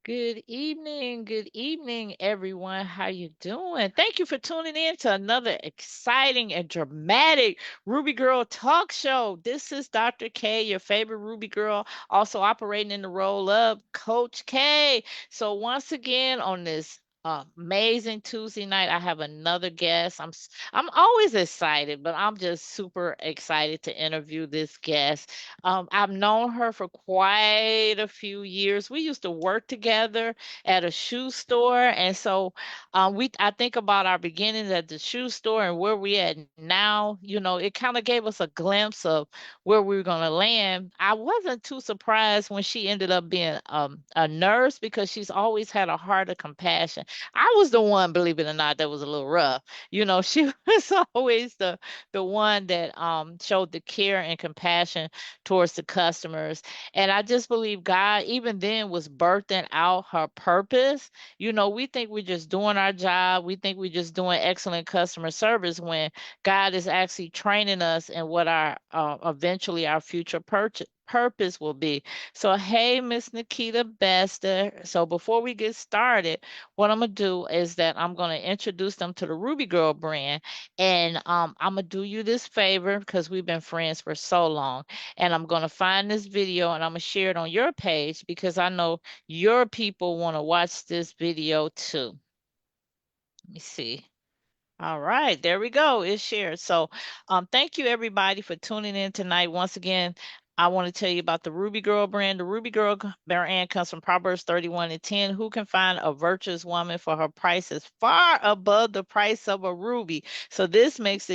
Good evening, everyone. How you doing? Thank you for tuning in to another exciting and dramatic Ruby Girl talk show. This is Dr. K, your favorite Ruby Girl, also operating in the role of Coach K. So once again on this amazing Tuesday night, I have another guest. I'm always excited, but I'm just super excited to interview this guest. I've known her for quite a few years. We used to work together at a shoe store, and so we I think about our beginnings at the shoe store and where we at now. It kind of gave us a glimpse of where we were going to land. I wasn't too surprised when she ended up being a nurse because she's always had a heart of compassion. I was the one, believe it or not, that was a little rough. She was always the one that showed the care and compassion towards the customers. And I just believe God, even then, was birthing out her purpose. We think we're just doing our job. We think we're just doing excellent customer service when God is actually training us in what our eventually our future purpose will be. So, hey, Miss Nikita Bester. So, before we get started, what I'm gonna do is that I'm gonna introduce them to the Ruby Girl brand, and I'm gonna do you this favor because we've been friends for so long, and I'm going to find this video and I'm going to share it on your page because I know your people want to watch this video too. Let me see. All right, there we go. It's shared. So, thank you everybody for tuning in tonight. Once again, I want to tell you about the Ruby Girl brand. The Ruby Girl brand comes from Proverbs 31:10. Who can find a virtuous woman for her price is far above the price of a ruby. So this makes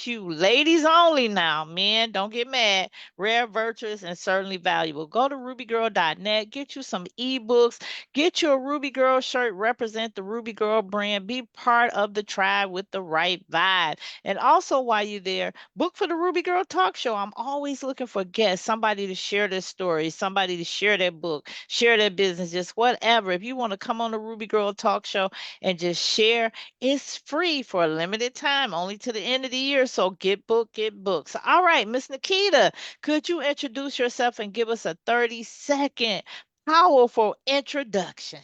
you ladies only now. Men, don't get mad. Rare, virtuous, and certainly valuable. Go to rubygirl.net. Get you some ebooks. Get your Ruby Girl shirt, represent the Ruby Girl brand, be part of the tribe with the right vibe. And also, while you're there, book for the Ruby Girl Talk Show. I'm always looking for guests, somebody to share their story, somebody to share their book, share their business, just whatever. If you want to come on the Ruby Girl Talk Show and just share, it's free for a limited time, only to the end of the year. So get booked, get booked. So, all right, Miss Nikita, could you introduce yourself and give us a 30-second powerful introduction?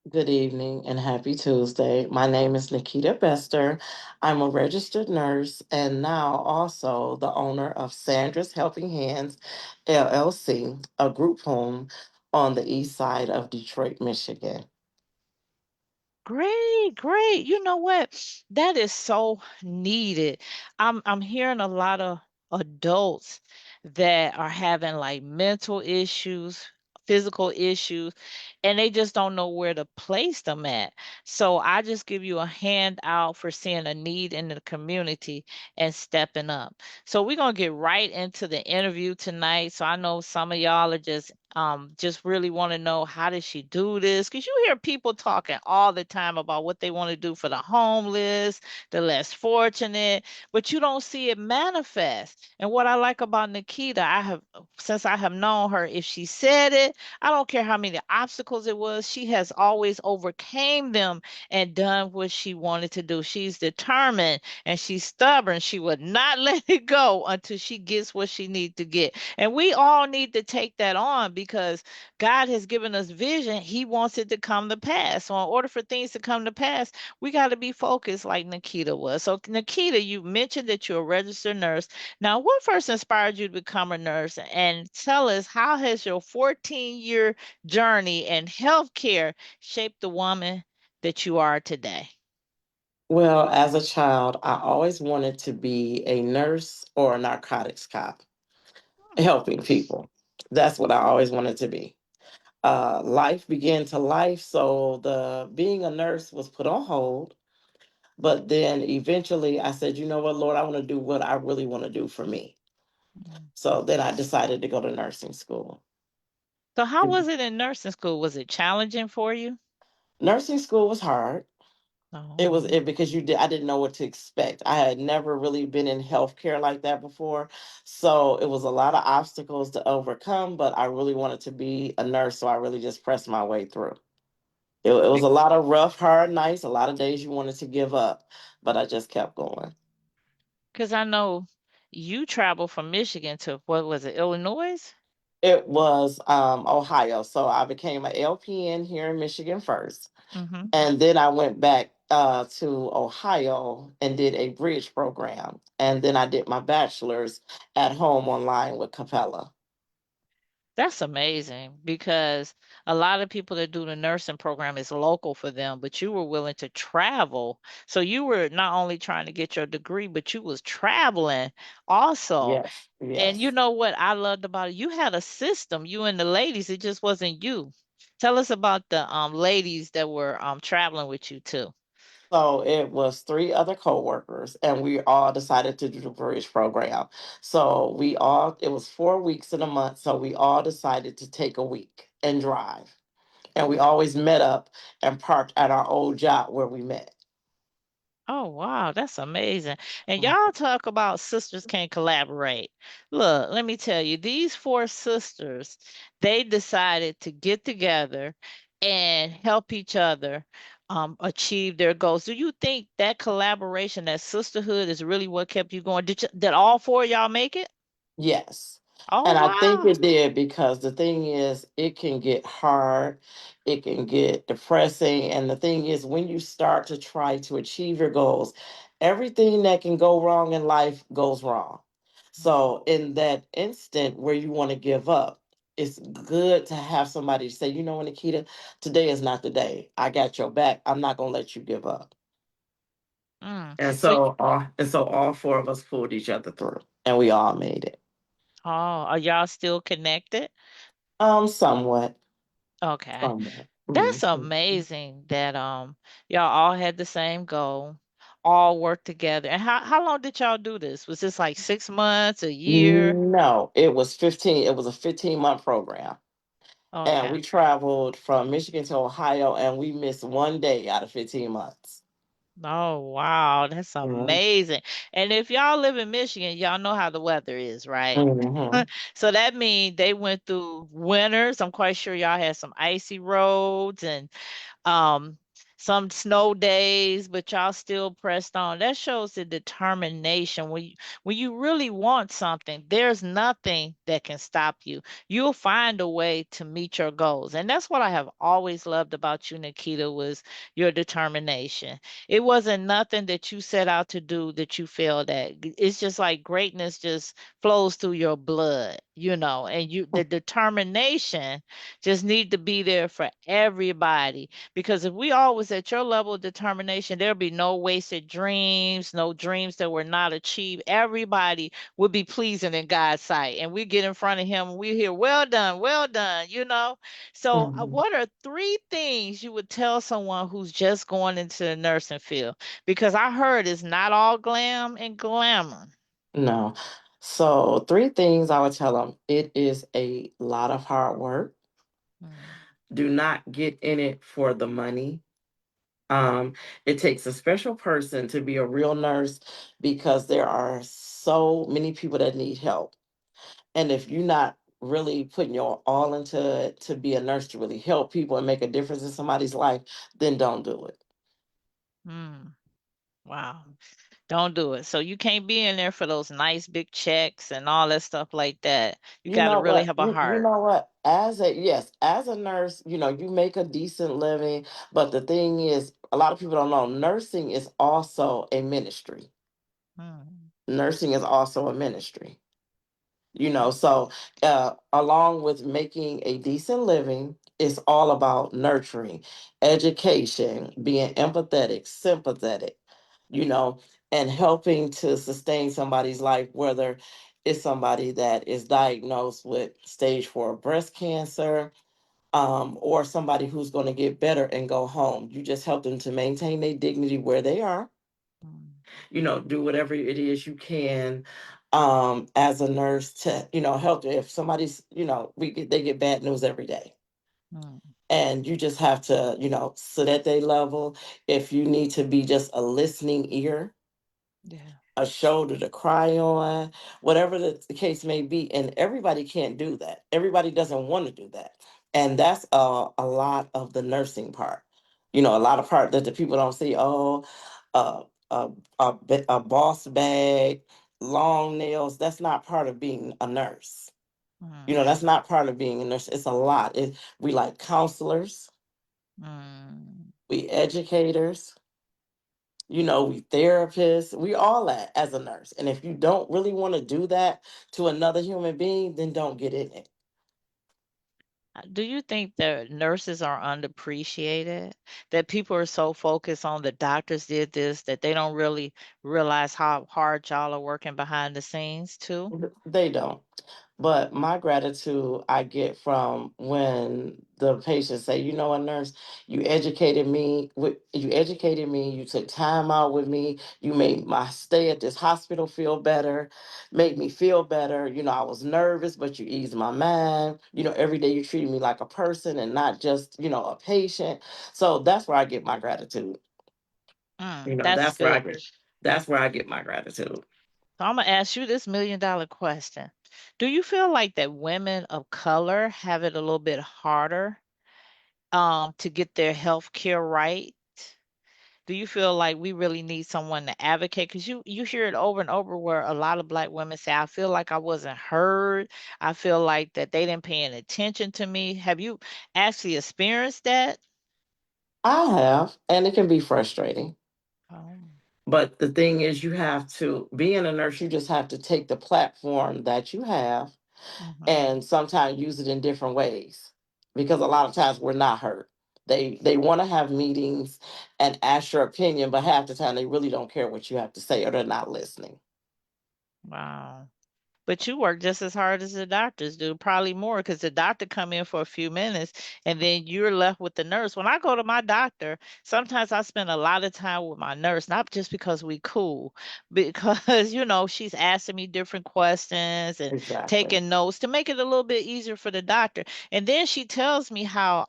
Good evening and happy Tuesday. My name is Nikita Bester. I'm a registered nurse and now also the owner of Sandra's Helping Hands LLC, a group home on the east side of Detroit, Michigan. Great, great. You know what? That is so needed. I'm hearing a lot of adults that are having like mental issues, physical issues, and they just don't know where to place them at. So I just give you a handout for seeing a need in the community and stepping up. So we're gonna get right into the interview tonight. So I know some of y'all are just really want to know, how does she do this? Because you hear people talking all the time about what they want to do for the homeless, the less fortunate, but you don't see it manifest. And what I like about Nikita, since I have known her, if she said it, I don't care how many obstacles it was, she has always overcame them and done what she wanted to do. She's determined and she's stubborn. She would not let it go until she gets what she needs to get. And we all need to take that on because God has given us vision. He wants it to come to pass. So in order for things to come to pass, we got to be focused like Nikita was. So Nikita, you mentioned that you're a registered nurse. Now, what first inspired you to become a nurse? And tell us, how has your 14-year journey in healthcare shaped the woman that you are today? Well, as a child, I always wanted to be a nurse or a narcotics cop, helping people. That's what I always wanted to be. Life began to life, so the being a nurse was put on hold. But then eventually I said, you know what, Lord, I want to do what I really want to do for me. Mm. So then I decided to go to nursing school. So how was it in nursing school? Was it challenging for you? Nursing school was hard. It was Oh. it because I didn't know what to expect. I had never really been in healthcare like that before. So it was a lot of obstacles to overcome, but I really wanted to be a nurse. So I really just pressed my way through. It was a lot of rough, hard nights, a lot of days you wanted to give up, but I just kept going. Because I know you traveled from Michigan to, what was it, Illinois? It was Ohio. So I became an LPN here in Michigan first. Mm-hmm. And then I went back to Ohio and did a bridge program. And then I did my bachelor's at home online with Capella. That's amazing because a lot of people that do the nursing program is local for them, but you were willing to travel. So you were not only trying to get your degree, but you was traveling also. Yes, And you yes. know what I loved about it? You had a system, you and the ladies, it just wasn't you. Tell us about the ladies that were traveling with you too. So it was three other coworkers, and we all decided to do the bridge program. So it was 4 weeks in a month. So we all decided to take a week and drive. And we always met up and parked at our old job where we met. Oh, wow, that's amazing. And Mm. y'all talk about sisters can collaborate. Look, let me tell you, these four sisters, they decided to get together and help each other achieve their goals. Do you think that collaboration, that sisterhood is really what kept you going? Did all four of y'all make it? Yes. Oh, And I think wow. it did because the thing is, it can get hard, it can get depressing. And the thing is, when you start to try to achieve your goals, everything that can go wrong in life goes wrong. So, in that instant where you want to give up, it's good to have somebody say, you know what, Nikita, today is not the day. I got your back. I'm not going to let you give up. Mm. And So, all four of us pulled each other through, and we all made it. oh, are y'all still connected? Somewhat. Okay. Somewhat. That's Mhm. amazing that y'all all had the same goal, all worked together. And how long did y'all do this? Was this like 6 months, a year? No, it was 15. It was a 15-month program. And Okay. we traveled from Michigan to Ohio, and we missed one day out of 15 months. Oh wow, that's Mhm. amazing. And if y'all live in Michigan, y'all know how the weather is, right? Mhm. So that means they went through winters. I'm quite sure y'all had some icy roads and um some snow days, but y'all still pressed on. That shows the determination. When you really want something, there's nothing that can stop you. You'll find a way to meet your goals. And that's what I have always loved about you, Nikita, was your determination. It wasn't nothing that you set out to do that you failed at. It's just like greatness just flows through your blood, and the determination just need to be there for everybody. Because if we always at your level of determination, there'll be no wasted dreams, no dreams that were not achieved. Everybody would be pleasing in God's sight. And we get in front of him and we hear, well done. So, Mhm. what are three things you would tell someone who's just going into the nursing field? Because I heard it's not all glam and glamour. No. So, three things I would tell them: it is a lot of hard work. Mm, Do not get in it for the money. Um, it takes a special person to be a real nurse because there are so many people that need help. And if you're not really putting your all into it to be a nurse to really help people and make a difference in somebody's life, then don't do it. mm, wow. Don't do it. So you can't be in there for those nice big checks and all that stuff like that. You You got to know really what? have a You heart. know what? As a nurse, you make a decent living, but the thing is, a lot of people don't know nursing is also a ministry. Mm, Nursing is also a ministry. So along with making a decent living, it's all about nurturing, education, being empathetic, sympathetic, you know and helping to sustain somebody's life, whether it's somebody that is diagnosed with stage 4 breast cancer, or somebody who's going to get better and go home. You just help them to maintain their dignity where they are. mm, Do whatever it is you can, as a nurse to help them. If somebody's, they get bad news every day, mm. and you just have to sit at their level. If you need to be just a listening ear, Yeah. a shoulder to cry on, whatever the case may be. And everybody can't do that. Everybody doesn't want to do that. And that's a lot of the nursing part. A lot of part that the people don't see. Oh, uh, a boss bag, long nails. That's not part of being a nurse. That's Mm, not part of being a nurse. It's a lot. We like counselors, mm. we educators, we therapists, we all that as a nurse. And if you don't really want to do that to another human being, then don't get in it. Do you think that nurses are underappreciated? That people are so focused on the doctors did this that they don't really realize how hard y'all are working behind the scenes too? They don't. But my gratitude I get from when the patients say, you know what, nurse, you educated me, you took time out with me, you made my stay at this hospital feel better, made me feel better. I was nervous, but you eased my mind. Every day you treated me like a person and not just, a patient. So that's where I get my gratitude. That's That's where I good. get that's where I get my gratitude. So I'm gonna ask you this $1 million question. Do you feel like that women of color have it a little bit harder to get their health care right? Do you feel like we really need someone to advocate? Because you hear it over and over where a lot of black women say, I feel like I wasn't heard. I feel like that they didn't pay any attention to me. Have you actually experienced that? I have, and it can be frustrating. Oh. But the thing is, you have to, being a nurse, you just have to take the platform that you have Hmm. and sometimes use it in different ways. Because a lot of times we're not heard. They want to have meetings and ask your opinion, but half the time they really don't care what you have to say or they're not listening. Wow. But you work just as hard as the doctors do, probably more, because the doctor come in for a few minutes and then you're left with the nurse. When I go to my doctor, sometimes I spend a lot of time with my nurse, not just because we cool, because she's asking me different questions and Exactly. taking notes to make it a little bit easier for the doctor. And then she tells me how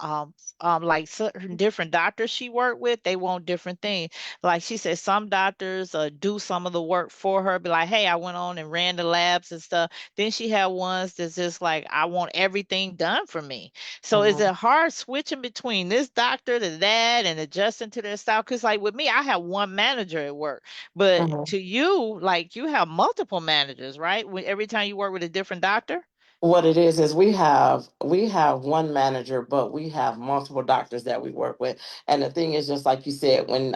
like certain different doctors she worked with, they want different things. Like she said, some doctors do some of the work for her, be like, hey, I went on and ran the labs and stuff. Then she had ones that's just like, I want everything done for me. So is Mhm, it hard switching between this doctor to that and adjusting to their style? Because like with me, I have one manager at work, but mhm. to you, like you have multiple managers, right? Every time you work with a different doctor. What it is we have one manager, but we have multiple doctors that we work with. And the thing is, just like you said, when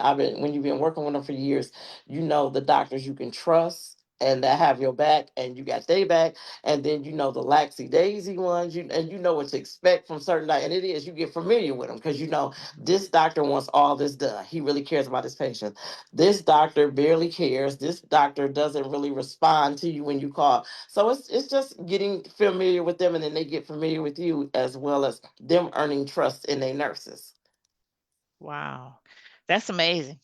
you've been working with them for years, the doctors you can trust and that have your back and you got their back. And then the laxy daisy ones, and you know what to expect from certain and it is you get familiar with them because this doctor wants all this done. He really cares about his patient. This doctor barely cares. This doctor doesn't really respond to you when you call. So it's just getting familiar with them, and then they get familiar with you as well as them earning trust in their nurses. Wow. That's amazing.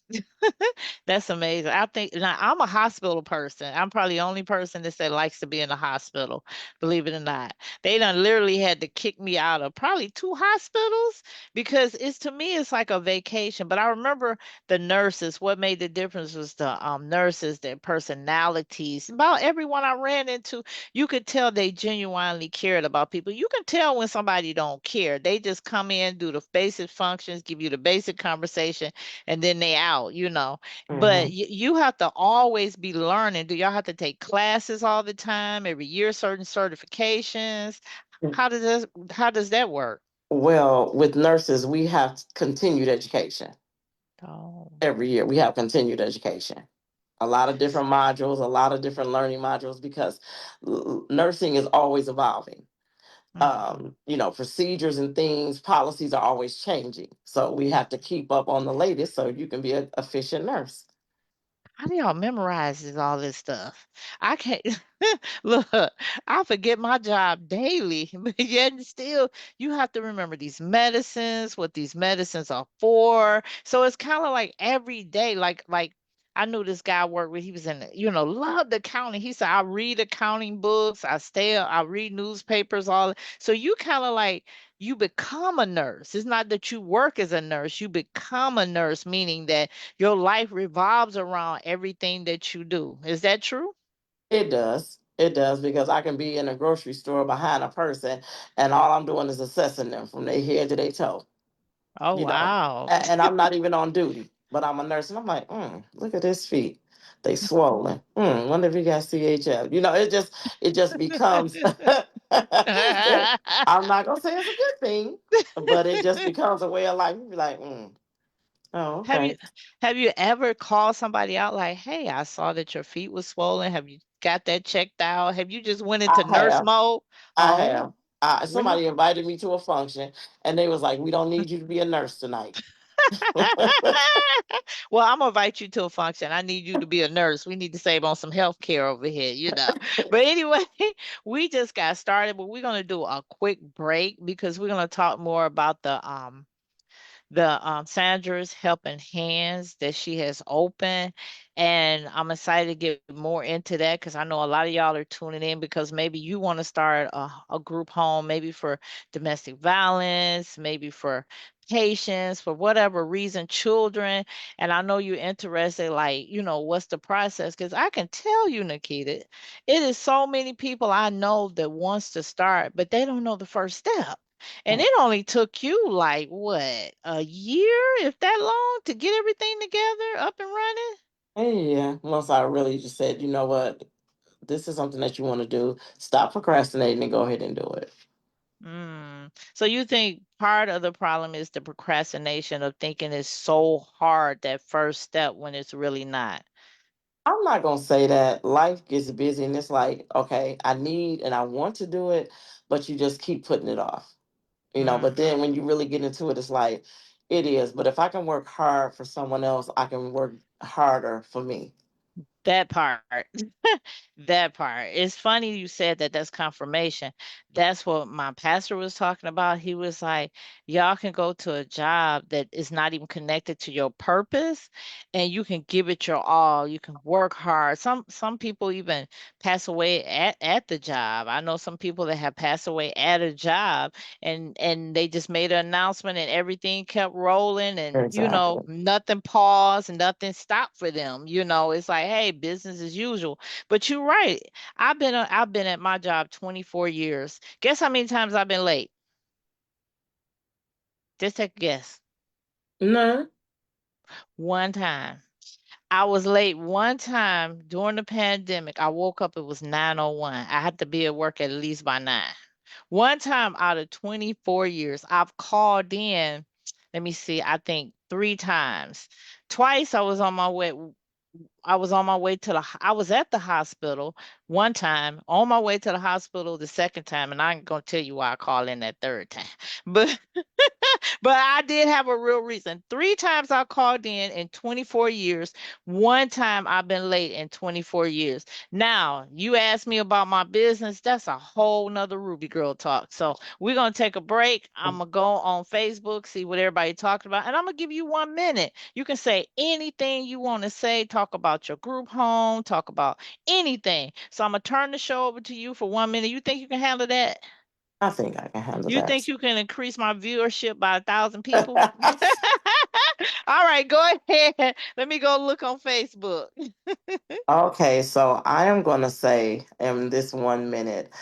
That's amazing. I think now I'm a hospital person. I'm probably the only person that said likes to be in the hospital, believe it or not. They done literally had to kick me out of probably two hospitals because it's to me it's like a vacation. But I remember the nurses, what made the difference was the nurses, their personalities. About everyone I ran into, you could tell they genuinely cared about people. You can tell when somebody don't care. They just come in, do the basic functions, give you the basic conversation, and then they out. But Hmm. you have to always be learning. Do y'all have to take classes all the time, every year, certain certifications? How does that work? Well, with nurses, we have continued education Oh. every year. We have continued education. A lot of different modules, a lot of different learning modules because nursing is always evolving. Hmm. Procedures and things, policies are always changing. So we have to keep up on the latest so you can be an efficient nurse. How do y'all memorize all this stuff? I can't look, I forget my job daily, but yet and still you have to remember these medicines, what these medicines are for. So it's kind of like every day, like I knew this guy I worked with, he was in loved accounting. He said, I read accounting books, I read newspapers, all so you kind of like you become a nurse. It's not that you work as a nurse, you become a nurse, meaning that your life revolves around everything that you do. Is that true? It does. It does because I can be in a grocery store behind a person and all I'm doing is assessing them from their head to their toe, Oh, you know. wow. And I'm not even on duty, but I'm a nurse and I'm like, look at his feet. They swollen. Wonder if he got CHF. It just becomes I'm not gonna say it's a good thing, but it just becomes a way of life. You be like, oh, Have okay. you have you ever called somebody out like, "Hey, I saw that your feet was swollen. Have you got that checked out? Have you just went into I nurse have. mode?" I Oh, have. really? Somebody invited me to a function, and they was like, "We don't need you to be a nurse tonight." Well, I'm gonna invite you to a function. I need you to be a nurse. We need to save on some health care over here. But anyway, we just got started, but we're gonna do a quick break because we're gonna talk more about the Sandra's Helping Hands that she has opened. And I'm excited to get more into that because I know a lot of y'all are tuning in because maybe you want to start a group home, maybe for domestic violence, maybe for patients, for whatever reason, children. And I know you're interested, like, what's the process? Because I can tell you, Nikita, it is so many people I know that wants to start, but they don't know the first step. And it only took you like what, a year, if that long, to get everything together, up and running? Yeah. Once I really just said, you know what, this is something that you want to do. Stop procrastinating and go ahead and do it. So you think part of the problem is the procrastination of thinking it's so hard, that first step, when it's really not? I'm not gonna say that. Life gets busy, and it's like, okay, I need and I want to do it, but you just keep putting it off. But Mm. then when you really get into it, it's like it is. But if I can work hard for someone else, I can work harder for me. That part. That part. It's funny you said that that's confirmation. That's what my pastor was talking about. He was like, y'all can go to a job that is not even connected to your purpose, and you can give it your all. You can work hard. Some people even pass away at the job. I know some people that have passed away at a job, and they just made an announcement and everything kept rolling, and Exactly. nothing paused and nothing stopped for them. It's like, hey, business as usual. But you're right. I've been at my job 24 years. Guess how many times I've been late? Just take a guess. No, One time. I was late one time during the pandemic. I woke up, it was 9:01. I had to be at work at least by 9. One time out of 24 years, I've called in, let me see, I think 3 times. Twice I was on my way I was at the hospital one time, on my way to the hospital the second time, and I ain't gonna tell you why I called in that third time. But but I did have a real reason. 3 times I called in 24 years. One time I've been late in 24 years. Now, you asked me about my business. That's a whole nother Ruby Girl talk. So we're gonna take a break. I'm gonna go on Facebook, see what everybody talking about, and I'm gonna give you 1 minute. You can say anything you want to say, talk about your group home, talk about anything. So I'm gonna turn the show over to you for 1 minute. You think you can handle that? I think I can handle You that. think you can increase my viewership by 1,000 people? All right, go ahead. Let me go look on Facebook. Okay, so I am going to say in this 1 minute,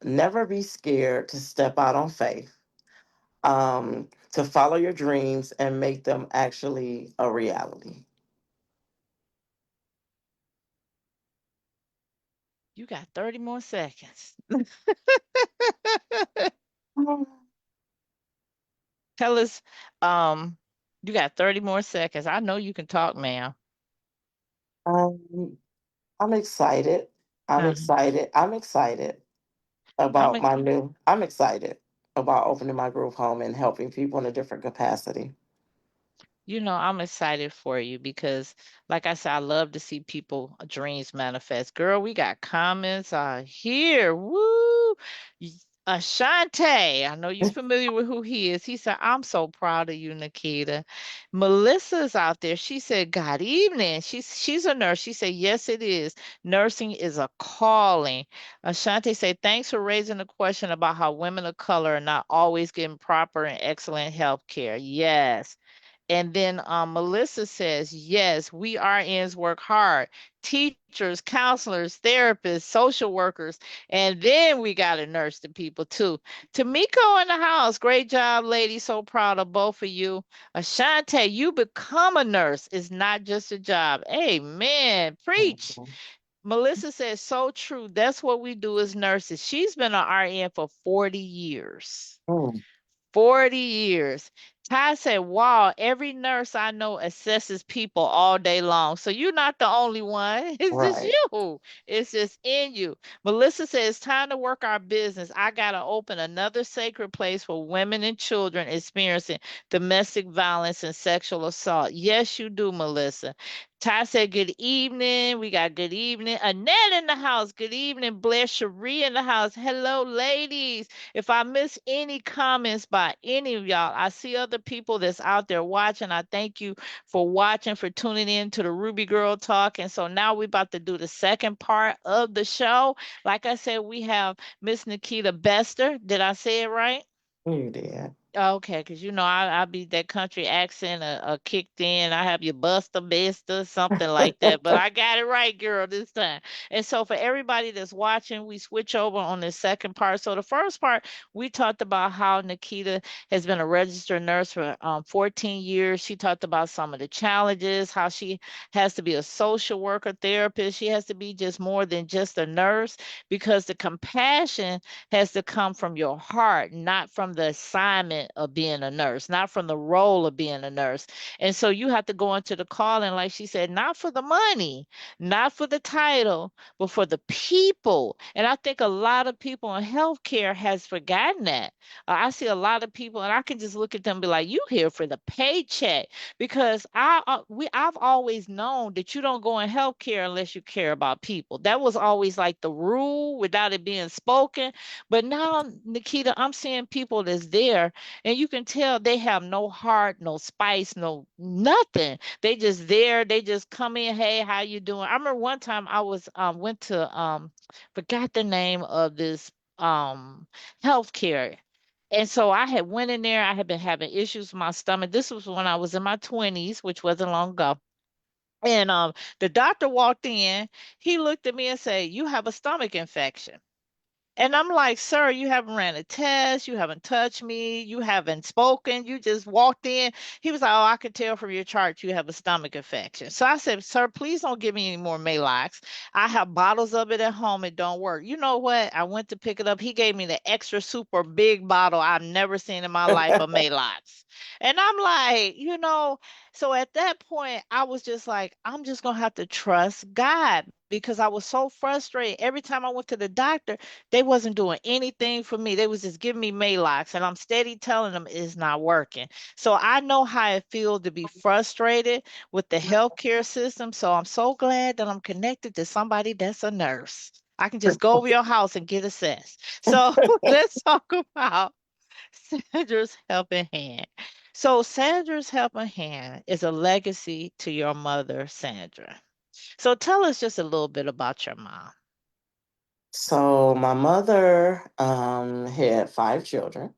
never be scared to step out on faith, to follow your dreams and make them actually a reality. You got 30 more seconds. Tell us, um, you got 30 more seconds. I know you can talk, ma'am. Um, I'm excited. I'm Uh, excited. I'm excited I'm about I'm excited about opening my group home and helping people in a different capacity. I'm excited for you because, like I said, I love to see people dreams manifest. Girl, we got comments here. Woo! Y- Ashante, I know you're familiar with who he is. He said, I'm so proud of you, Nikita. Melissa's out there. She said, good evening. She's a nurse. She said, yes, it is. Nursing is a calling. Ashante said, thanks for raising the question about how women of color are not always getting proper and excellent health care. Yes. And then Melissa says, yes, we RNs work hard. Teachers, counselors, therapists, social workers, and then we got to nurse the people too. Tamiko in the house. Great job, lady. So proud of both of you. Ashante, you become a nurse. It's not just a job. Amen. Preach. Mhm. Melissa says, so true. That's what we do as nurses. She's been an RN for 40 years. Mm, 40 years. Ty said, wow, every nurse I know assesses people all day long. So you're not the only one. It's just right. you. It's just in you. Melissa says, it's time to work our business. I got to open another sacred place for women and children experiencing domestic violence and sexual assault. Yes, you do, Melissa. Ty said, good evening. We got good evening. Annette in the house. Good evening. Blair Cherie in the house. Hello, ladies. If I miss any comments by any of y'all, I see other people that's out there watching. I thank you for watching, for tuning in to the Ruby Girl Talk. And so now we're about to do the second part of the show. Like I said, we have Miss Nikita Bester. Did I say it right? You did. Okay, because you know I be that country accent kicked in. I have your Buster Bester, something like that. But I got it right, girl, this time. And so for everybody that's watching, we switch over on the second part. So the first part, we talked about how Nikita has been a registered nurse for 14 years. She talked about some of the challenges, how she has to be a social worker, therapist. She has to be just more than just a nurse because the compassion has to come from your heart, not from the assignment of being a nurse, not from the role of being a nurse. And so you have to go into the calling, like she said, not for the money, not for the title, but for the people. And I think a lot of people in healthcare has forgotten that. I see a lot of people, and I can just look at them and be like, "You here for the paycheck?" Because I've always known that you don't go in healthcare unless you care about people. That was always like the rule without it being spoken. But now, Nikita, I'm seeing people that's there, and you can tell they have no heart, no spice, no nothing. They just there. They just come in. Hey, how you doing? I remember one time I was went to forgot the name of this healthcare. And so I had went in there. I had been having issues with my stomach. This was when I was in my 20s, which wasn't long ago. And the doctor walked in. He looked at me and said, "You have a stomach infection." And I'm like, sir, you haven't ran a test. You haven't touched me. You haven't spoken. You just walked in. He was like, oh, I could tell from your chart you have a stomach infection. So I said, sir, please don't give me any more Malox. I have bottles of it at home. It don't work. You know what? I went to pick it up. He gave me the extra super big bottle I've never seen in my life of Malox. And I'm like, so at that point, I was just like, I'm just going to have to trust God because I was so frustrated. Every time I went to the doctor, they wasn't doing anything for me. They was just giving me Malox, and I'm steady telling them it's not working. So I know how it feels to be frustrated with the healthcare system. So I'm so glad that I'm connected to somebody that's a nurse. I can just go over your house and get assessed. So let's talk about Sandra's helping hand. So Sandra's helping hand is a legacy to your mother, Sandra. So tell us just a little bit about your mom. So my mother had 5 children,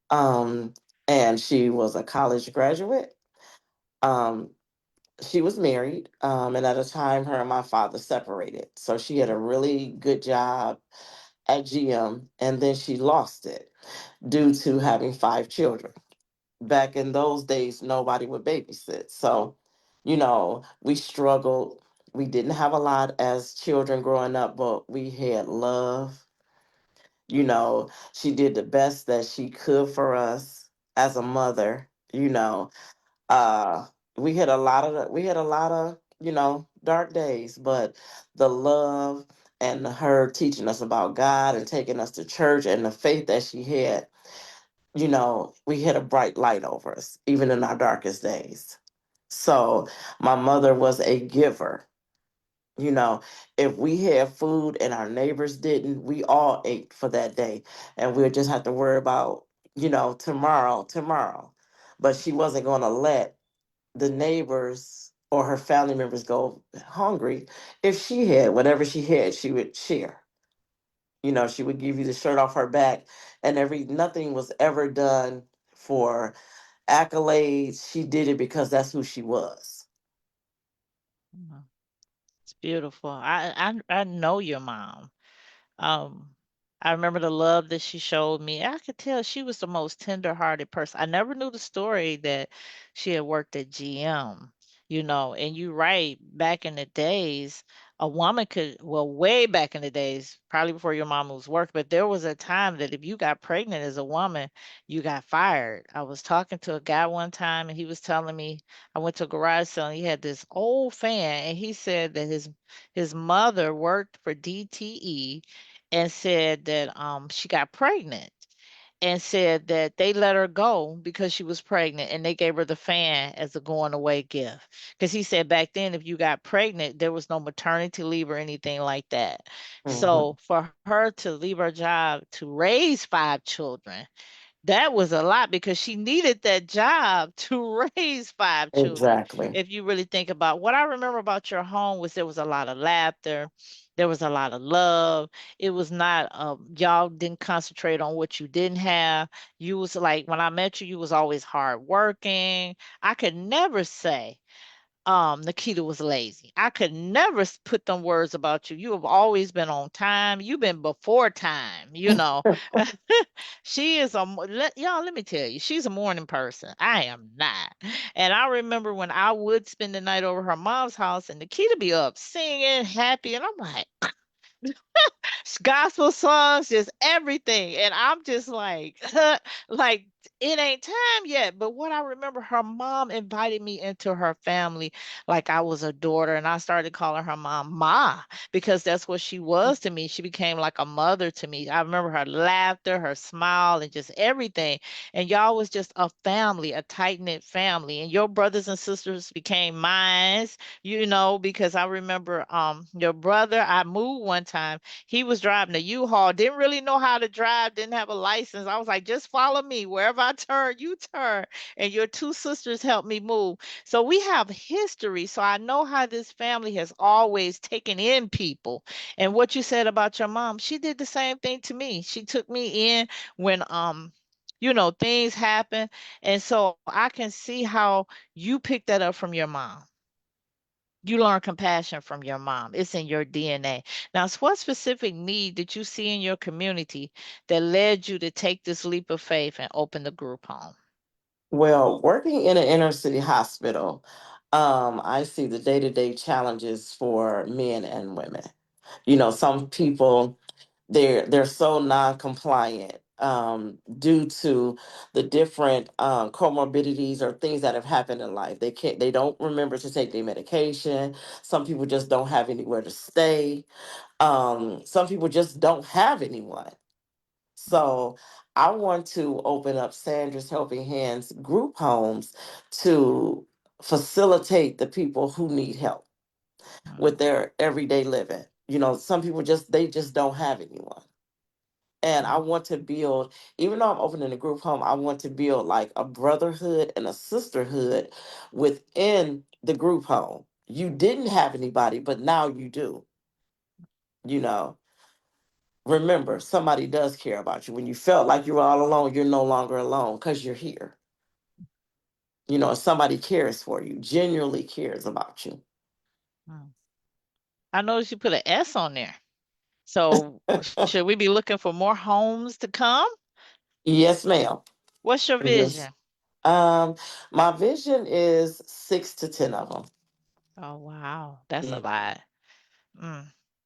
um, and she was a college graduate. Um, she was married, and at a time, her and my father separated. So she had a really good job at GM, and then she lost it due to having 5 children. Back in those days, nobody would babysit. So, we struggled. We didn't have a lot as children growing up, but we had love. She did the best that she could for us as a mother. Uh, we had a lot of dark days, but the love and her teaching us about God and taking us to church and the faith that she had, we had a bright light over us, even in our darkest days. So my mother was a giver. You know, if we had food and our neighbors didn't, we all ate for that day. And we'll just have to worry about, tomorrow. But she wasn't going to let the neighbors or her family members go hungry. If she had whatever she had, she would share. She would give you the shirt off her back, and nothing was ever done for accolades. She did it because that's who she was. Mhm. It's beautiful. I know your mom. Um, I remember the love that she showed me. I could tell she was the most tender-hearted person. I never knew the story that she had worked at GM. And you're right, back in the days, a woman could, well, way back in the days, probably before your mama was working, but there was a time that if you got pregnant as a woman, you got fired. I was talking to a guy one time and he was telling me, I went to a garage sale and he had this old fan and he said that his mother worked for DTE and said that she got pregnant and said that they let her go because she was pregnant and they gave her the fan as a going away gift. Because he said back then, if you got pregnant, there was no maternity leave or anything like that. Hmm. So for her to leave her job to raise five children, that was a lot because she needed that job to raise five children. Exactly. If you really think about what I remember about your home was there was a lot of laughter, there was a lot of love. It was not y'all didn't concentrate on what you didn't have. You was like when I met you, you was always hardworking. I could never say Nikita was lazy. I could never put them words about you. You have always been on time. You've been before time. She is y'all, let me tell you, she's a morning person. I am not. And I remember when I would spend the night over her mom's house and Nikita be up singing, happy, and I'm like, gospel songs, just everything. And I'm just like, like it ain't time yet. But what I remember, her mom invited me into her family like I was a daughter, and I started calling her mom Ma because that's what she was to me. She became like a mother to me. I remember her laughter, her smile, and just everything. And y'all was just a family, a tight knit family. And your brothers and sisters became mine, because I remember your brother, I moved one time. He was driving a U-Haul, didn't really know how to drive, didn't have a license. I was like, just follow me. Wherever I turn, you turn. And your two sisters helped me move. So we have history. So I know how this family has always taken in people. And what you said about your mom, she did the same thing to me. She took me in when things happen. And so I can see how you picked that up from your mom. You learn compassion from your mom. It's in your DNA. Now, what specific need did you see in your community that led you to take this leap of faith and open the group home? Well, working in an inner city hospital, I see the day to day challenges for men and women. Some people they're so non-compliant due to the different comorbidities or things that have happened in life. They don't remember to take their medication. Some people just don't have anywhere to stay. Some people just don't have anyone. So I want to open up Sandra's Helping Hands group homes to facilitate the people who need help with Mm, their everyday living. Some people just don't have anyone. And I mm, want to build, even though I'm opening a group home, I want to build like a brotherhood and a sisterhood within the group home. You didn't have anybody, but now you do. You know, remember, somebody does care about you. When you felt like you were all alone, you're no longer alone because you're here. Somebody cares for you, genuinely cares about you. mm. I noticed you put an S on there. So should we be looking for more homes to come? Yes, ma'am. What's your Yes. vision? Um, my vision is 6 to 10 of them. Oh, wow. That's a Mm, lot. Mm.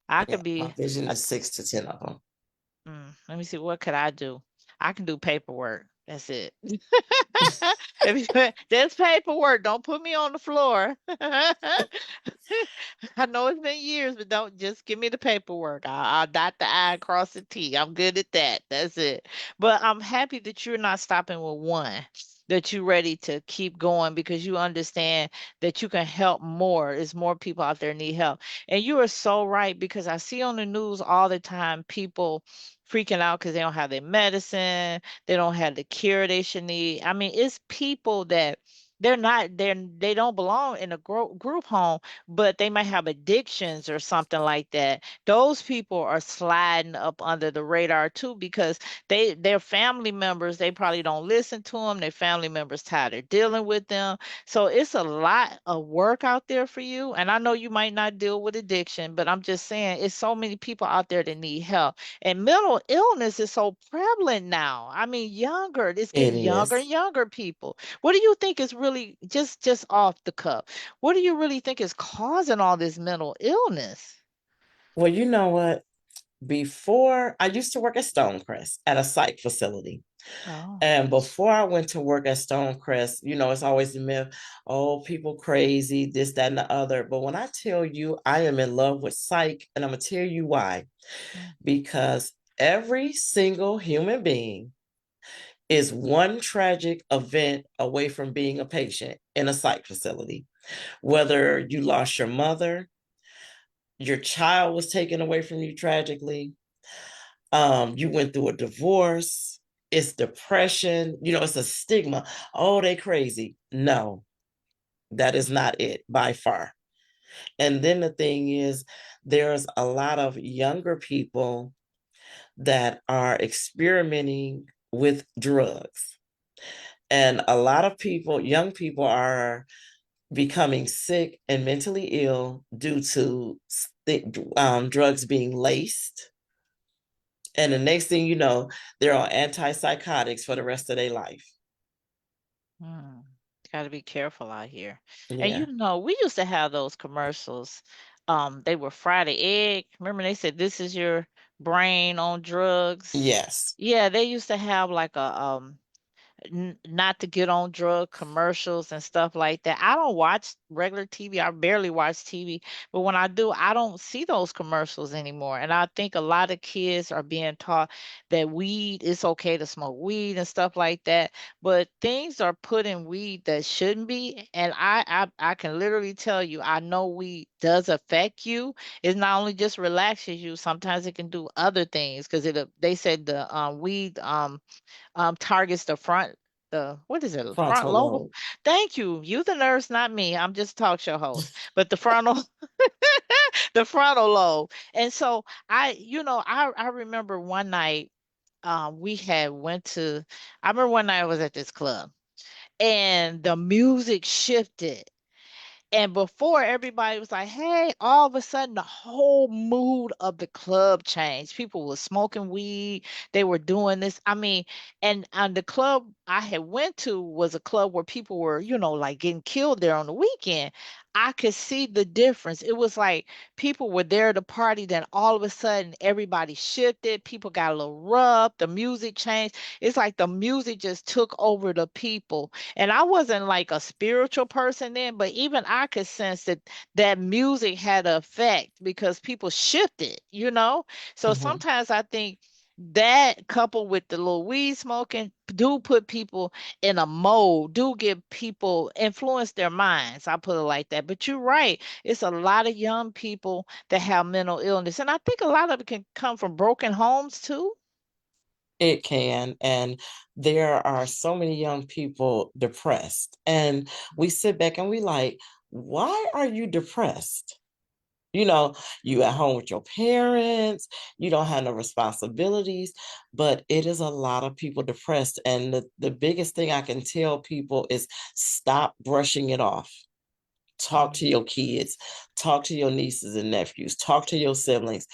I yeah, could my be, vision is 6 to 10 of them. let me see, what could I do? I can do paperwork. That's it. If there's paperwork, don't put me on the floor. I know it's been years, but don't just give me the paperwork. I'll dot the I, cross the T. I'm good at that. That's it. But I'm happy that you're not stopping with one, that you're ready to keep going because you understand that you can help more. There's more people out there need help. And you are so right because I see on the news all the time people freaking out because they don't have their medicine, they don't have the cure they should need. I mean, it's people that they don't belong in a group home, but they might have addictions or something like that. Those people are sliding up under the radar too because their family members, they probably don't listen to them. Their family members tired of dealing with them. So it's a lot of work out there for you. And I know you might not deal with addiction, but I'm just saying it's so many people out there that need help. And mental illness is so prevalent now. I mean, it's It getting younger is. and younger people. What do you think is really really just off the cuff? What do you really think is causing all this mental illness? Well, you know what? Before I used to work at Stonecrest at a psych facility. Oh. And before I went to work at Stonecrest, it's always the myth, oh, people crazy, this, that, and the other. But when I tell you I am in love with psych, and I'm gonna tell you why. Mm. Because every single human being is one tragic event away from being a patient in a psych facility. Whether you lost your mother, your child was taken away from you tragically, you went through a divorce, it's depression, it's a stigma. Oh, they crazy. No, that is not it by far. And then the thing is, there's a lot of younger people that are experimenting with drugs. And a lot of people, young people, are becoming sick and mentally ill due to drugs being laced. And the next thing you know, they're on antipsychotics for the rest of their life. Mm. Got to be careful out here. And Yeah. we used to have those commercials. They were fried egg. Remember they said this is your brain on drugs. Yes. Yeah, they used to have like a not to get on drug commercials and stuff like that. I don't watch regular TV. I barely watch TV, but when I do, I don't see those commercials anymore. And I think a lot of kids are being taught that weed, it's okay to smoke weed and stuff like that. But things are put in weed that shouldn't be. And I can literally tell you, I know weed does affect you. It's not only just relaxes you. Sometimes it can do other things because they said the weed targets the front, the what is it, front Frontal lobe? lobe. Thank you. You the nurse, not me. I'm just a talk show host. But the frontal the frontal lobe. And so I remember one night we had went to I remember one night I was at this club and the music shifted, and before everybody was like, hey, all of a sudden the whole mood of the club changed. People were smoking weed. They were doing this. I mean, and the club I had went to was a club where people were, like getting killed there on the weekend. I could see the difference. It was like people were there to party, then all of a sudden everybody shifted. People got a little rough. The music changed. It's like the music just took over the people, and I wasn't like a spiritual person then, but even I could sense that that music had an effect because people shifted. So Mhm. sometimes I think that coupled with the little weed smoking do put people in a mode, do give people influence their minds. I put it like that. But you're right. It's a lot of young people that have mental illness. And I think a lot of it can come from broken homes too. It can. And there are so many young people depressed. And we sit back and we like, why are you depressed? You know, you at home with your parents, you don't have no responsibilities, but it is a lot of people depressed. And the biggest thing I can tell people is stop brushing it off. Talk to Mm, your kids, talk to your nieces and nephews, talk to your siblings,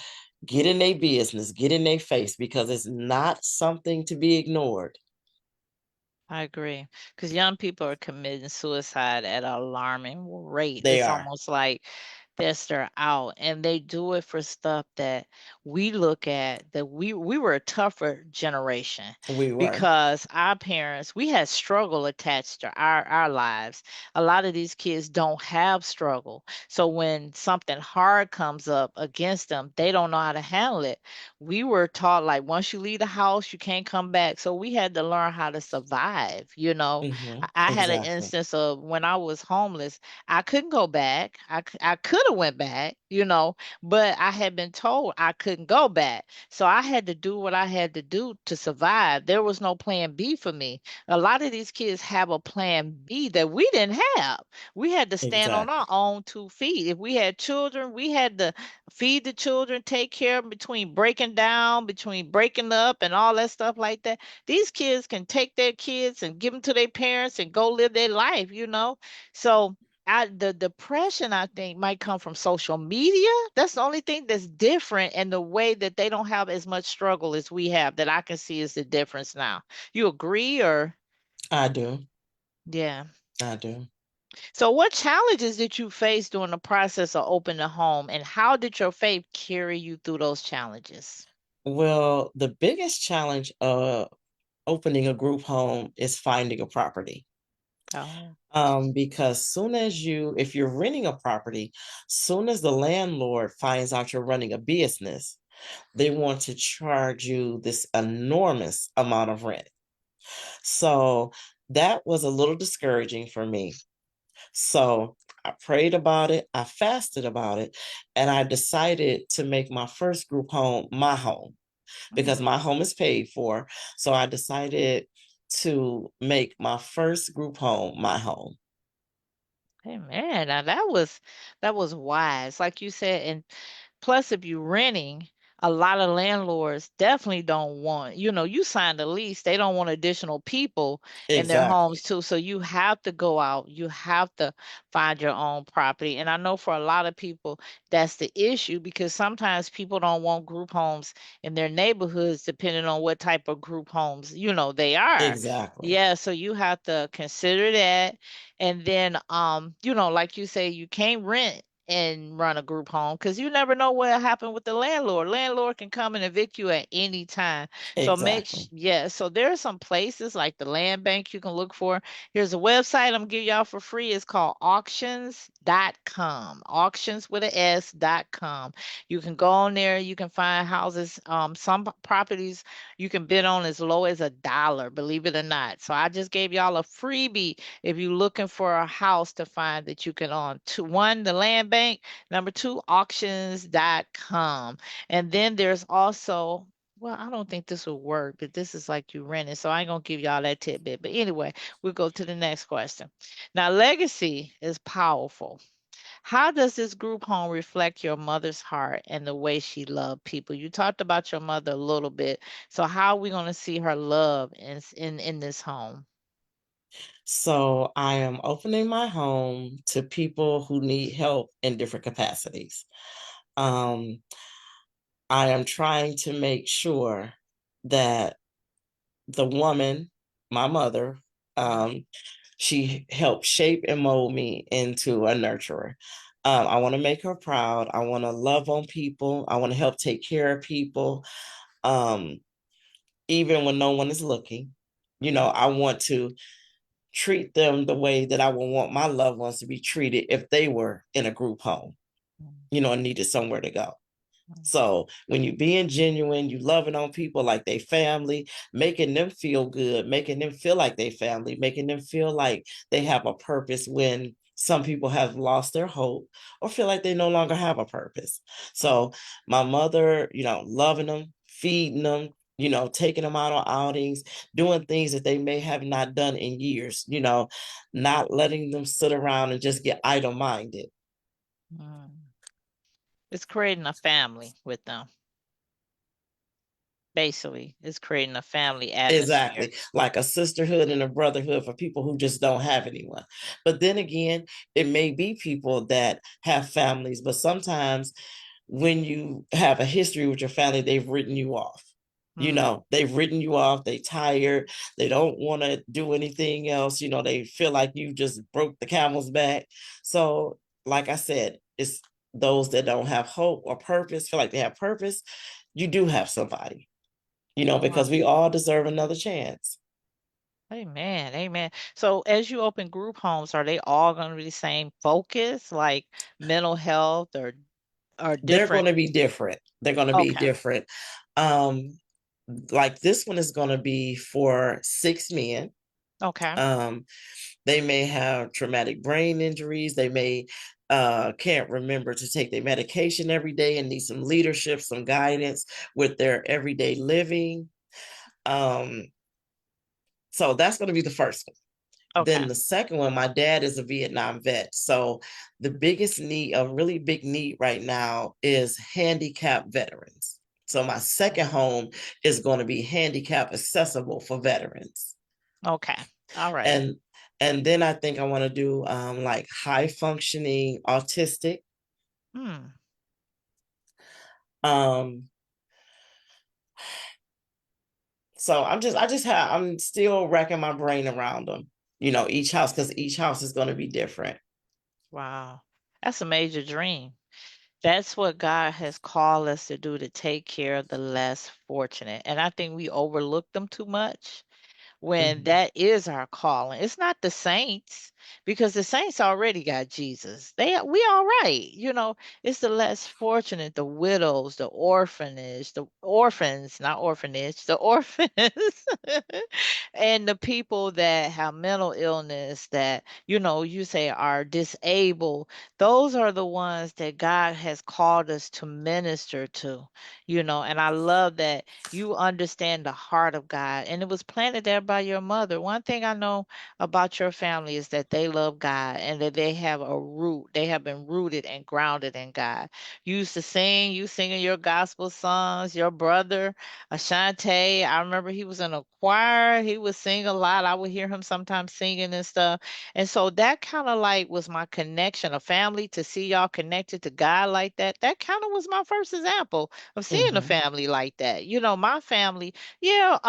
get in their business, get in their face because it's not something to be ignored. I agree. Because young people are committing suicide at an alarming rate. They It's are. almost like they're out, and they do it for stuff that we look at that we were a tougher generation We were. because our parents, we had struggle attached to our lives. A lot of these kids don't have struggle. So when something hard comes up against them, they don't know how to handle it. We were taught like once you leave the house, you can't come back. So we had to learn how to survive. I had an Exactly. instance of when I was homeless. I couldn't go back. I could have went back, but I had been told I couldn't go back. So I had to do what I had to do to survive. There was no plan B for me. A lot of these kids have a plan B that we didn't have. We had to stand on our Exactly. own 2 feet. If we had children, we had to feed the children, take care of 'em between breaking down, between breaking up and all that stuff like that. These kids can take their kids and give them to their parents and go live their life. So the depression I think might come from social media. That's the only thing that's different, and the way that they don't have as much struggle as we have that I can see is the difference now. You agree or I do. yeah. I do. So, what challenges did you face during the process of opening a home, and how did your faith carry you through those challenges? Well, the biggest challenge of opening a group home is finding a property. Oh, Because soon as if you're renting a property, soon as the landlord finds out you're running a business, they want to charge you this enormous amount of rent. So that was a little discouraging for me. So I prayed about it, I fasted about it, and I decided to make my first group home my home because mm. my home is paid for. So I decided to make my first group home my home. Hey man, now that was wise, like you said, and plus if you're renting, a lot of landlords definitely don't want, you signed a lease, they don't want additional people in their Exactly. homes too. So you have to go out, you have to find your own property. And I know for a lot of people that's the issue because sometimes people don't want group homes in their neighborhoods depending on what type of group homes, they are. Exactly. Yeah, so you have to consider that. And then, like you say, you can't rent and run a group home because you never know what happened with the landlord. Landlord can come and evict you at any time. So Exactly. yeah. So there are some places like the land bank you can look for. Here's a website I'm gonna give y'all for free. It's called auctions.com. Auctions with a S.com. You can go on there. You can find houses. Some properties you can bid on as low as $1, believe it or not. So I just gave y'all a freebie if you're looking for a house to find that you can on to one, the land bank, number two, auctions.com. And then there's also, well, I don't think this will work, but this is like you renting, so I ain't gonna give y'all that tidbit. But anyway, we'll go to the next question. Now, legacy is powerful. How does this group home reflect your mother's heart and the way she loved people? You talked about your mother a little bit. So how are we going to see her love in this home? So I am opening my home to people who need help in different capacities. Um, I am trying to make sure that the woman, my mother, Mm, um, she helped shape and mold me into a nurturer. I want to make her proud. I want to love on people. I want to help take care of people, um, even when no one is looking. I want to treat them the way that I would want my loved ones to be treated if they were in a group home, mm, and needed somewhere to go. mm, So when you being genuine, you loving on people like they family, making them feel good, making them feel like they family, making them feel like they have a purpose when some people have lost their hope or feel like they no longer have a purpose. mm. So my mother, loving them, feeding them, taking them out on outings, doing things that they may have not done in years, not letting them sit around and just get idle minded. Mm. It's creating a family with them. Basically, it's creating a family atmosphere. Exactly. Like a sisterhood and a brotherhood for people who just don't have anyone. But then again, it may be people that have families, but sometimes when you have a history with your family, they've written you off. Mm, They've written you off. They tired. They don't want to do anything else. They feel like you just broke the camel's back. So, like I said, it's those that don't have hope or purpose, feel like they have purpose. You do have somebody, wow. because we all deserve another chance. Amen. Amen. So as you open group homes, are they all going to be the same focus, like mental health or They're going different? to be different. They're going to be Okay. different. Um, like this one is going to be for 6 men. Okay. Um, they may have traumatic brain injuries. They may can't remember to take their medication every day and need some leadership, some guidance with their everyday living. Um, so that's going to be the first one. Then Okay. the second one, my dad is a Vietnam vet. So the biggest need, a really big need right now is handicapped veterans. So my second Mm. home is going to be handicap accessible for veterans. Okay. All right. And and then I think I want to do like high functioning autistic. Hmm. Um, so I'm still racking my brain around them. each house, because each house is going to be different. Wow. That's a major dream. That's what God has called us to do, to take care of the less fortunate. And I think we overlook them too much, when Mhm. that is our calling. It's not the saints, because the saints already got Jesus. We all right. It's the less fortunate, the widows, the orphanage, the orphans, not orphanage, the orphans. And the people that have mental illness, that you say are disabled. Those are the ones that God has called us to minister to. And I love that you understand the heart of God. And it was planted there by your mother. One thing I know about your family is that they love God, and that they have a root. They have been rooted and grounded in God. You used to sing, you singing your gospel songs. Your brother, Ashante, I remember he was in a choir. He would sing a lot. I would hear him sometimes singing and stuff. And so that kind of like was my connection, a family, to see y'all connected to God like that. That kind of was my first example of seeing a Mhm. family like that. My family, yeah,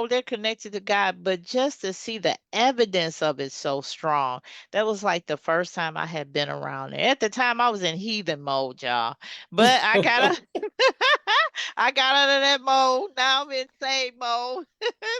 they're connected to God, but just to see the evidence of it so strong, that was like the first time I had been around it. At the time, I was in heathen mode, y'all, but I got I got out of that mode. Now I'm in saved mode.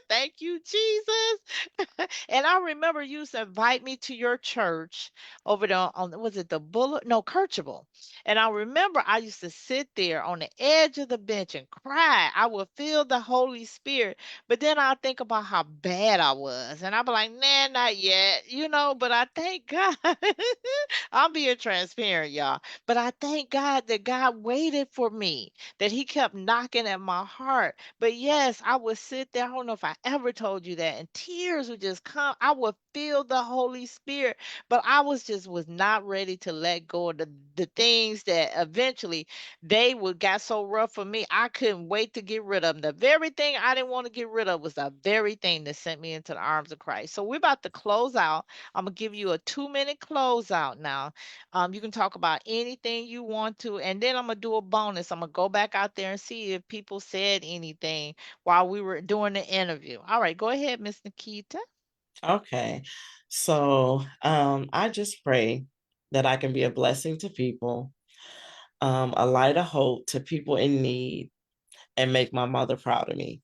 Thank you, Jesus. And I remember you used to invite me to your church over there on, was it the Bullet? No, Kirchable. And I remember I used to sit there on the edge of the bench and cry. I would feel the Holy Spirit, but then I think about how bad I was. And I'd be like, nah, not yet. But I thank God. I'm being transparent, y'all. But I thank God that God waited for me, that He kept knocking at my heart. But yes, I would sit there. I don't know if I ever told you that, and tears would just come. I would feel the Holy Spirit, but I was not ready to let go of the things that eventually they would got so rough for me. I couldn't wait to get rid of them. The very thing I didn't want to get rid of was the very thing that sent me into the arms of Christ. So we're about to close out. I'm gonna give you a 2-minute closeout now. You can talk about anything you want to, and then I'm gonna do a bonus. I'm gonna go back out there and see if people said anything while we were doing the interview. All right, go ahead, Miss Nikita. Okay. So I just pray that I can be a blessing to people, a light of hope to people in need, and make my mother proud of me.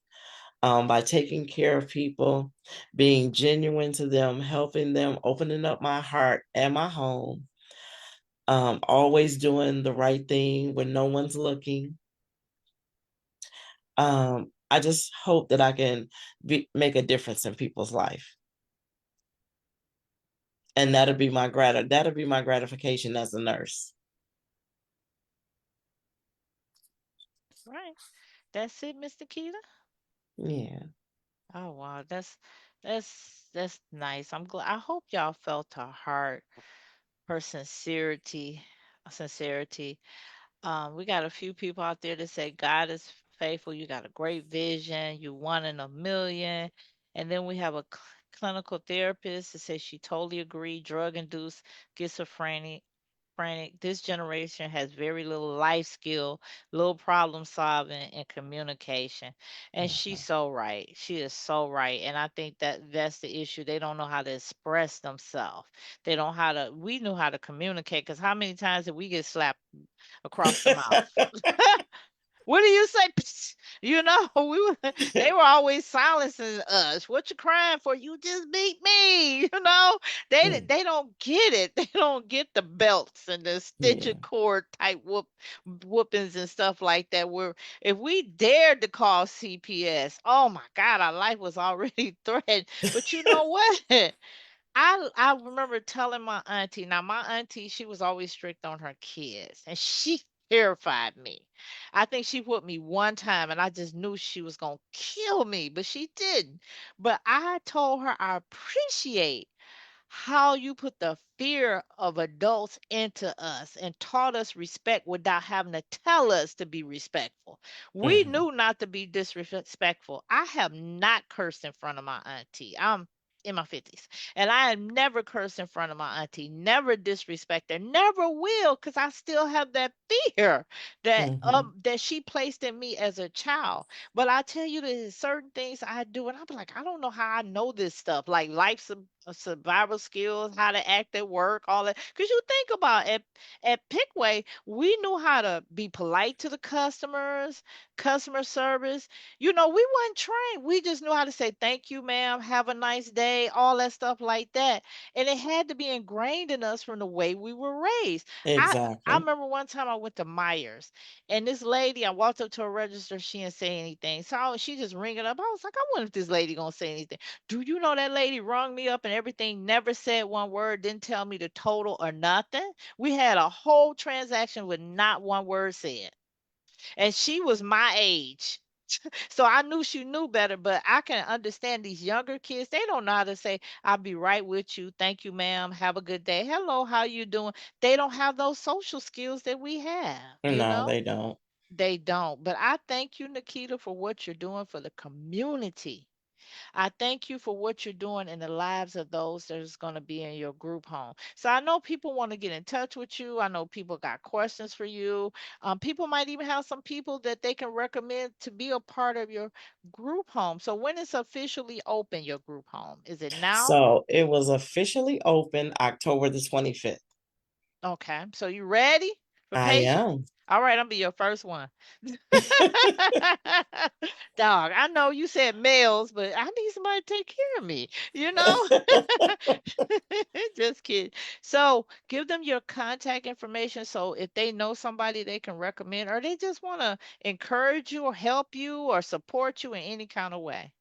By taking care of people, being genuine to them, helping them, opening up my heart and my home, always doing the right thing when no one's looking. I just hope that I can make a difference in people's life, and that'll be my gratification as a nurse. Right. That's it, Miss Nikita. Yeah. Oh wow, that's nice. I'm glad. I hope y'all felt her heart, her sincerity. We got a few people out there that say God is faithful. You got a great vision. You one in a million. And then we have a clinical therapist that says she totally agree. Drug-induced schizophrenia. This generation has very little life skill, little problem solving, and communication. And she's Mhm. so right. She is so right. And I think that that's the issue. They don't know how to express themselves. They don't how to. We knew how to communicate, because how many times did we get slapped across the mouth? What do you say? Psst. We were, they were always silencing us. What you crying for? You just beat me. They don't get it. They don't get the belts and the Yeah. stitcher cord type whoopings and stuff like that. Where if we dared to call CPS, oh my God, our life was already threatened. But you know what? I remember telling my auntie. Now my auntie, she was always strict on her kids, and she terrified me. I think she whipped me one time, and I just knew she was gonna kill me, but she didn't. But I told her I appreciate how you put the fear of adults into us and taught us respect without having to tell us to be respectful. We Mhm. knew not to be disrespectful. I have not cursed in front of my auntie. in my 50s. And I have never cursed in front of my auntie, never disrespect her, never will, because I still have that fear Hmm. that she placed in me as a child. But I tell you, there's certain things I do, and I'm like, I don't know how I know this stuff, like survival skills, how to act at work, all that. Because you think about it, at Pickway, we knew how to be polite to the customers, customer service. We weren't trained. We just knew how to say thank you, ma'am, have a nice day, all that stuff like that. And it had to be ingrained in us from the way we were raised. I Exactly. remember one time I went to Myers, and this lady, I walked up to her register, she didn't say anything. So she just ringing up. I was like, I wonder if this lady gonna say anything. Do you know that lady rung me up and everything, never said one word, didn't tell me the total or nothing? We had a whole transaction with not one word said. And she was my age. So I knew she knew better, but I can understand these younger kids. They don't know how to say, I'll be right with you. Thank you, ma'am. Have a good day. Hello, how you doing? They don't have those social skills that we have, you No, know? they don't. They don't. But I thank you, Nikita, for what you're doing for the community. I thank you for what you're doing in the lives of those that is going to be in your group home. So I know people want to get in touch with you. I know people got questions for you. People might even have some people that they can recommend to be a part of your group home. So when it's officially open, your group home, is it now? So it was officially open October the 25th. Okay. So you ready for I patients? am. All right, I'm gonna be your first one. Dog, I know you said males, but I need somebody to take care of me, you know? Just kidding. So give them your contact information so if they know somebody they can recommend or they just want to encourage you or help you or support you in any kind of way.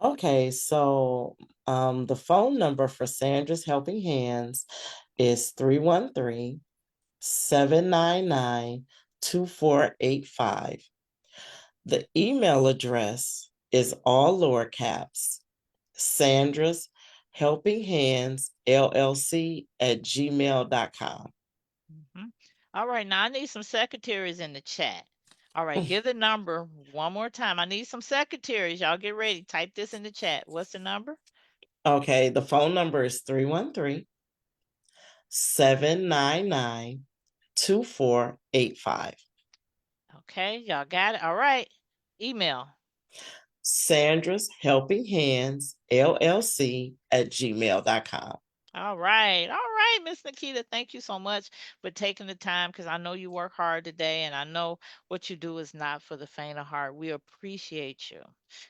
Okay, so the phone number for Sandra's Helping Hands is 313-799-2485. The email address is all lower caps, Sandra's Helping Hands LLC at gmail.com. Mhm. All right, now I need some secretaries in the chat. All right, give the number one more time. I need some secretaries. Y'all get ready. Type this in the chat. What's the number? Okay, the phone number is 313-799-2485. Okay, y'all got it. All right. Email. Sandra's Helping Hands LLC at gmail.com. All right, Miss Nikita. Thank you so much for taking the time because I know you work hard today and I know what you do is not for the faint of heart. We appreciate you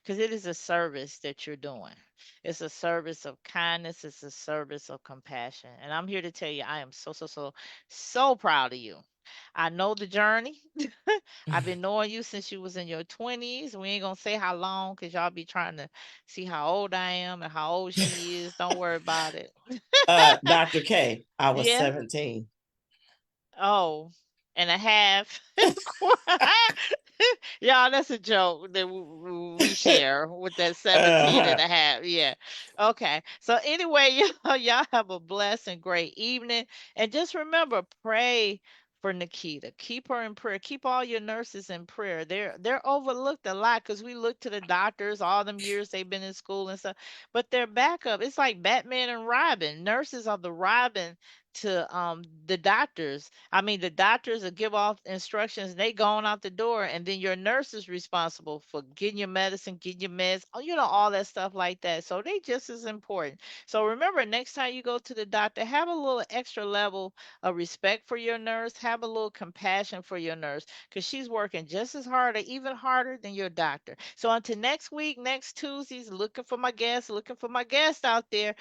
because it is a service that you're doing. It's a service of kindness, it's a service of compassion. And I'm here to tell you, I am so, so, so, so proud of you. I know the journey. I've been knowing you since you was in your 20s. We ain't gonna say how long because y'all be trying to see how old I am and how old she is. Don't worry about it. Dr. K, I was Yeah. 17. Oh, and a half. Y'all, that's a joke that we share with that 17 and uh, a half. Yeah. Okay. So anyway, y'all have a blessed and great evening. And just remember, pray for Nikita. Keep her in prayer. Keep all your nurses in prayer. They're overlooked a lot because we look to the doctors all them years they've been in school and stuff. But they're backup. It's like Batman and Robin. Nurses are the Robin to the doctors. I mean, the doctors will give off instructions, they going out the door, and then your nurse is responsible for getting your medicine, getting your meds, all that stuff like that. So they just as important. So remember, next time you go to the doctor, have a little extra level of respect for your nurse, have a little compassion for your nurse, because she's working just as hard or even harder than your doctor. So until next week, next Tuesdays, looking for my guest out there.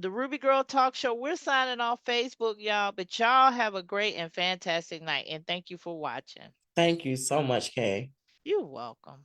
The Ruby Girl Talk Show. We're signing off Facebook, y'all, but y'all have a great and fantastic night. And thank you for watching. thank you so much, Kay. You're welcome.